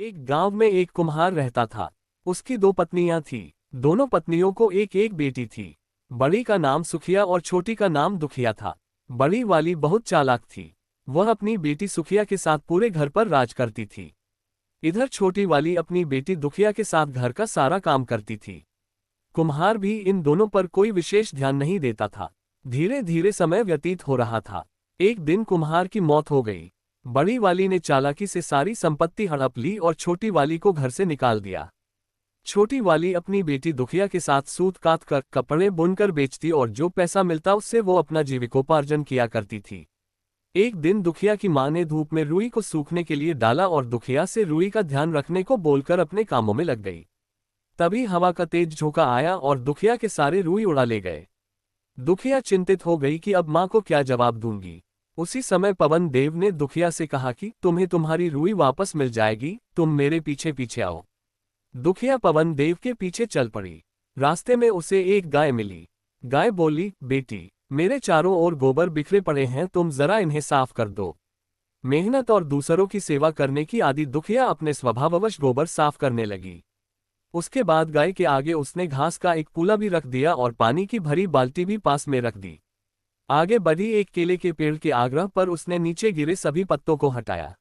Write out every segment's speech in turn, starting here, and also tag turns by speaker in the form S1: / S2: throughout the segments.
S1: एक गांव में एक कुम्हार रहता था। उसकी दो पत्नियां थीं। दोनों पत्नियों को एक एक बेटी थी। बड़ी का नाम सुखिया और छोटी का नाम दुखिया था। बड़ी वाली बहुत चालाक थी। वह अपनी बेटी सुखिया के साथ पूरे घर पर राज करती थी। इधर छोटी वाली अपनी बेटी दुखिया के साथ घर का सारा काम करती थी। कुम्हार भी इन दोनों पर कोई विशेष ध्यान नहीं देता था। धीरे धीरे समय व्यतीत हो रहा था। एक दिन कुम्हार की मौत हो गई। बड़ी वाली ने चालाकी से सारी संपत्ति हड़प ली और छोटी वाली को घर से निकाल दिया। छोटी वाली अपनी बेटी दुखिया के साथ सूत काट कर कपड़े बुनकर बेचती और जो पैसा मिलता उससे वो अपना जीविकोपार्जन किया करती थी। एक दिन दुखिया की मां ने धूप में रुई को सूखने के लिए डाला और दुखिया से रुई का ध्यान रखने को बोलकर अपने कामों में लग गई। तभी हवा का तेज झोंका आया और दुखिया के सारे रुई उड़ा ले गए। दुखिया चिंतित हो गई कि अब मां को क्या जवाब दूंगी। उसी समय पवन देव ने दुखिया से कहा कि तुम्हें तुम्हारी रुई वापस मिल जाएगी, तुम मेरे पीछे पीछे आओ। दुखिया पवन देव के पीछे चल पड़ी। रास्ते में उसे एक गाय मिली। गाय बोली, बेटी, मेरे चारों ओर गोबर बिखरे पड़े हैं, तुम जरा इन्हें साफ कर दो। मेहनत और दूसरों की सेवा करने की आदि दुखिया अपने स्वभाववश गोबर साफ करने लगी। उसके बाद गाय के आगे उसने घास का एक पूला भी रख दिया और पानी की भरी बाल्टी भी पास में रख दी। आगे बढ़ी एक केले के पेड़ के आग्रह पर उसने नीचे गिरे सभी पत्तों को हटाया।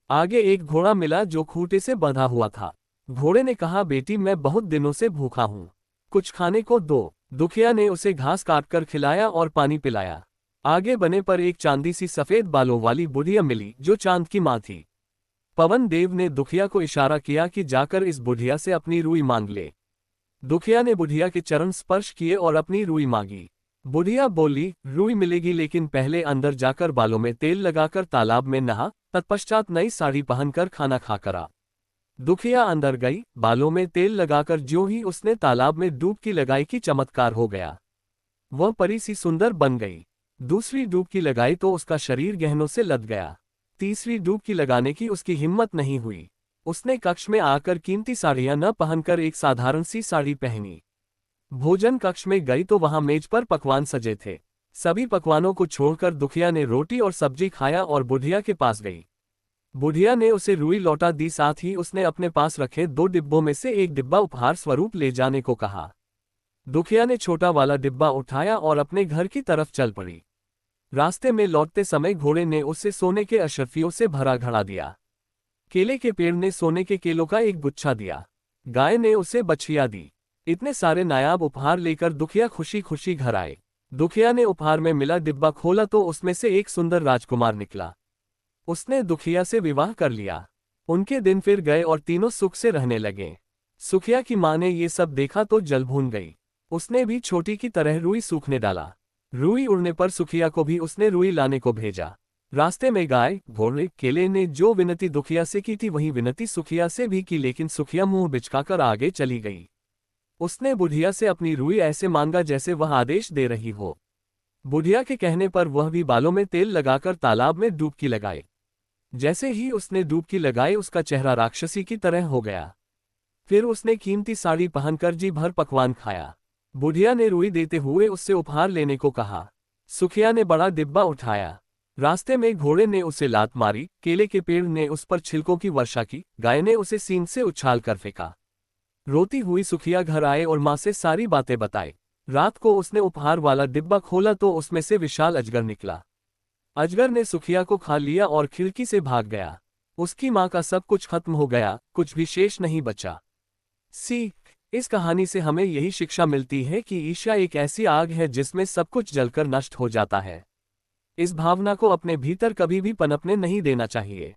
S1: आगे एक घोड़ा मिला जो खूंटे से बंधा हुआ था। घोड़े ने कहा, बेटी, मैं बहुत दिनों से भूखा हूं, कुछ खाने को दो। दुखिया ने उसे घास काटकर खिलाया और पानी पिलाया। आगे बने पर एक चांदी सी सफेद बालों वाली बुढ़िया मिली जो चांद की मां थी। पवन देव ने दुखिया को इशारा किया कि जाकर इस बुढ़िया से अपनी रुई मांग ले। दुखिया ने बुढ़िया के चरण स्पर्श किए और अपनी रुई मांगी। बुढ़िया बोली, रुई मिलेगी, लेकिन पहले अंदर जाकर बालों में तेल लगाकर तालाब में नहा, तत्पश्चात नई साड़ी पहनकर खाना खाकर आ। दुखिया अंदर गई। बालों में तेल लगाकर ज्यों ही उसने तालाब में डुबकी लगाई कि चमत्कार हो गया। वह परी सी सुंदर बन गई। दूसरी डुबकी लगाई तो उसका शरीर गहनों से लद गया। तीसरी डुबकी लगाने की उसकी हिम्मत नहीं हुई। उसने कक्ष में आकर कीमती साड़ियां न पहनकर एक साधारण सी साड़ी पहनी। भोजन कक्ष में गई तो वहां मेज पर पकवान सजे थे। सभी पकवानों को छोड़कर दुखिया ने रोटी और सब्जी खाया और बुढ़िया के पास गई। बुढ़िया ने उसे रुई लौटा दी, साथ ही उसने अपने पास रखे 2 डिब्बों में से एक डिब्बा उपहार स्वरूप ले जाने को कहा। दुखिया ने छोटा वाला डिब्बा उठाया और अपने घर की तरफ चल पड़ी। रास्ते में लौटते समय घोड़े ने उसे सोने के अशर्फियों से भरा घड़ा दिया। केले के पेड़ ने सोने के केलों का एक गुच्छा दिया। गाय ने उसे बछिया दी। इतने सारे नायाब उपहार लेकर दुखिया खुशी खुशी घर आए। दुखिया ने उपहार में मिला डिब्बा खोला तो उसमें से एक सुंदर राजकुमार निकला। उसने दुखिया से विवाह कर लिया। उनके दिन फिर गए और तीनों सुख से रहने लगे। सुखिया की मां ने ये सब देखा तो जल भून गई। उसने भी छोटी की तरह रुई सूखने डाला। रुई उड़ने पर सुखिया को भी उसने रुई लाने को भेजा। रास्ते में गाय, घोड़े, केले ने जो विनती दुखिया से की थी वही विनती सुखिया से भी की, लेकिन सुखिया मुंह बिचकाकर आगे चली गई। उसने बुढ़िया से अपनी रुई ऐसे मांगा जैसे वह आदेश दे रही हो। बुढ़िया के कहने पर वह भी बालों में तेल लगाकर तालाब में डुबकी लगाए। जैसे ही उसने डुबकी लगाई उसका चेहरा राक्षसी की तरह हो गया। फिर उसने कीमती साड़ी पहनकर जी भर पकवान खाया। बुढ़िया ने रुई देते हुए उससे उपहार लेने को कहा। सुखिया ने बड़ा डिब्बा उठाया। रास्ते में घोड़े ने उसे लात मारी, केले के पेड़ ने उस पर छिलकों की वर्षा की, गाय ने उसे सींग से उछाल कर फेंका। रोती हुई सुखिया घर आए और मां से सारी बातें बताई। रात को उसने उपहार वाला डिब्बा खोला तो उसमें से विशाल अजगर निकला। अजगर ने सुखिया को खा लिया और खिड़की से भाग गया। उसकी मां का सब कुछ खत्म हो गया, कुछ भी शेष नहीं बचा। सीख, इस कहानी से हमें यही शिक्षा मिलती है कि ईर्ष्या एक ऐसी आग है जिसमें सब कुछ जलकर नष्ट हो जाता है। इस भावना को अपने भीतर कभी भी पनपने नहीं देना चाहिए।